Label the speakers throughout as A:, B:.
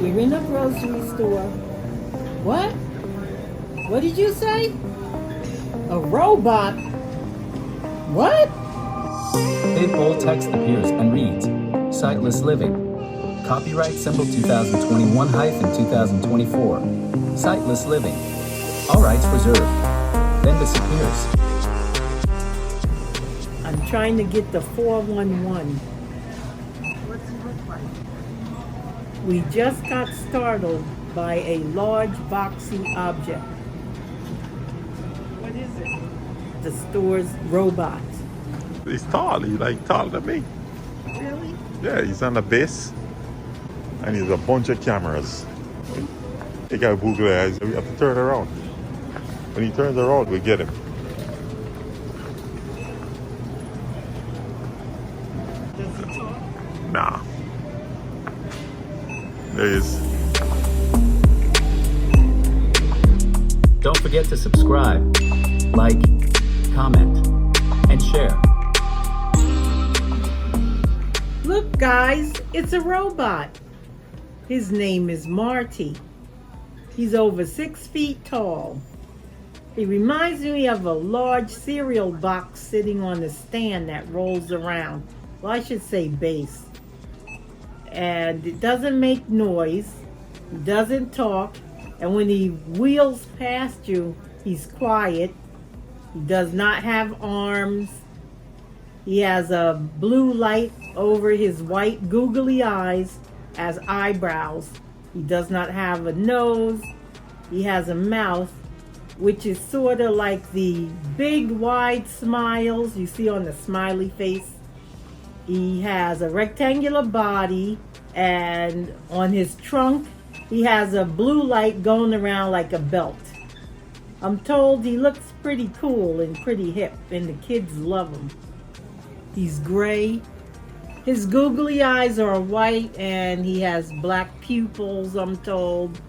A: You're in a grocery store. What? What did you say? A robot? What?
B: Big bold text appears and reads, Sightless Living. Copyright symbol 2021-2024. Sightless Living. All rights reserved. Then disappears.
A: I'm trying to get the 411.
C: What's it look like?
A: We just got startled by a large boxy object.
C: What is it?
A: The store's robot.
D: He's tall. He's like taller than me.
C: Really?
D: Yeah, he's on the base. And he's a bunch of cameras. He got googly eyes. We have to turn around. When he turns around, we get him.
C: Does it talk?
D: Nah. There he is.
B: Don't forget to subscribe, like, comment, and share.
A: Look, guys, it's a robot. His name is Marty. He's over 6 feet tall. He reminds me of a large cereal box sitting on a stand that rolls around. Well, I should say base. And it doesn't make noise. He doesn't talk. And when he wheels past you, he's quiet. He does not have arms. He has a blue light over his white googly eyes as eyebrows. He does not have a nose. He has a mouth, which is sort of like the big wide smiles you see on the smiley face. He has a rectangular body, and on his trunk he has a blue light going around like a belt. I'm told he looks pretty cool and pretty hip, and the kids love him. He's gray. His googly eyes are white, and he has black pupils, I'm told.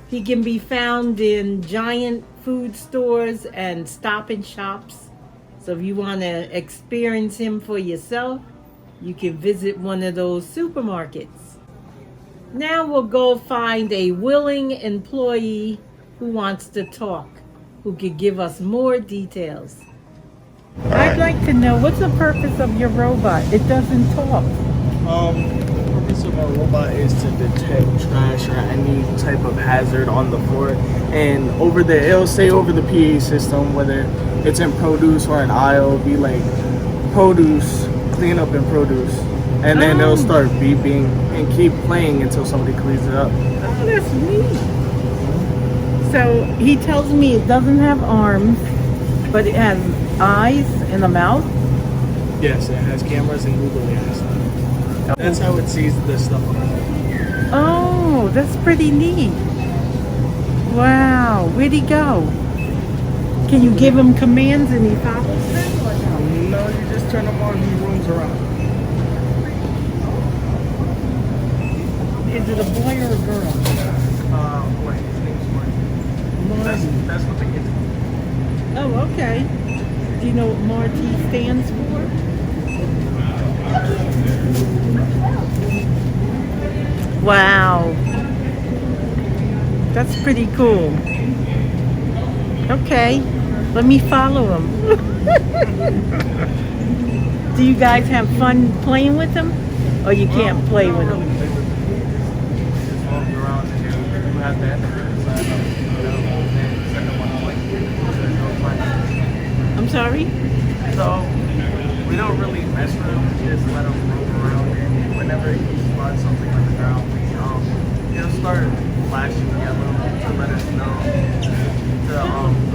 A: He can be found in giant food stores and Stop and Shops. So if you want to experience him for yourself, you can visit one of those supermarkets. Now we'll go find a willing employee who wants to talk, who could give us more details. I'd like to know, what's the purpose of your robot? It doesn't talk.
E: The purpose of our robot is to detect trash or any type of hazard on the floor, and it'll say over the PA system whether it's in produce or an aisle, be like produce, clean up in produce, and then it'll start beeping and keep playing until somebody cleans it up.
A: Oh, that's neat. So he tells me it doesn't have arms, but it has eyes and a mouth.
E: Yes, it has cameras and googly eyes. That's how it sees the stuff on the floor.
A: Oh, that's pretty neat. Wow, where'd he go? Can you give him commands and he follows them or no?
E: No, you just turn them on and he roams around.
A: Is it a boy or a girl?
E: Boy, his name's Marty.
A: Marty.
E: That's what the kids call him.
A: Oh, okay. Do you know what Marty stands for? Wow. That's pretty cool. Okay, let me follow him. Do you guys have fun playing with him? Or you can't play with him?
E: Just roams around and you have to enter inside and send them on the way.
A: I'm sorry?
E: So we don't really mess with him, we just let him roam around, and whenever he spots something on the ground, he'll start flashing yellow to let us know to go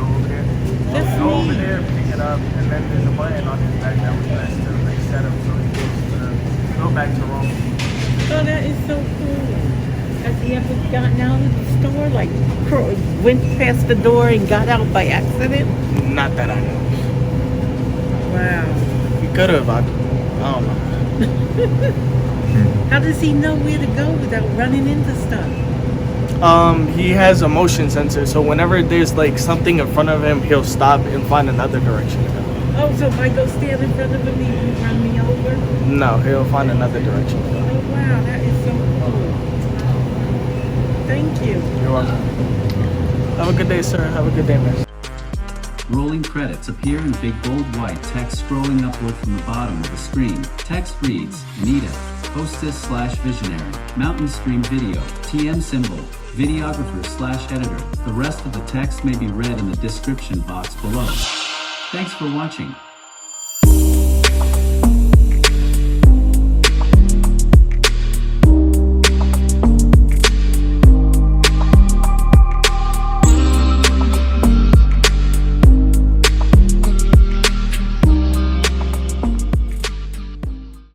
E: over there.
A: That's
E: Go over
A: neat.
E: there, pick it up, and then there's a button on his back that we press to like set him so he goes to go back to roaming.
A: Oh, that is so cool. Has he ever gotten out of the store? Like, went past the door and got out by accident?
E: Not that I know.
A: Wow.
E: He could have, I don't know.
A: How does he know where to go without running into stuff?
E: He has a motion sensor, so whenever there's like something in front of him, he'll stop and find another direction to go.
A: Oh, so if I go stand in front of him, he won't run me over?
E: No, he'll find another direction to go.
A: Oh, wow, that is so cool.
E: You're welcome. Have a good day, sir. Have a good day, man.
F: Rolling credits appear in big bold white text scrolling upward from the bottom of the screen. Text reads, Anita, hostess/visionary, mountain stream video, TM symbol, videographer/editor. The rest of the text may be read in the description box below. Thanks for watching.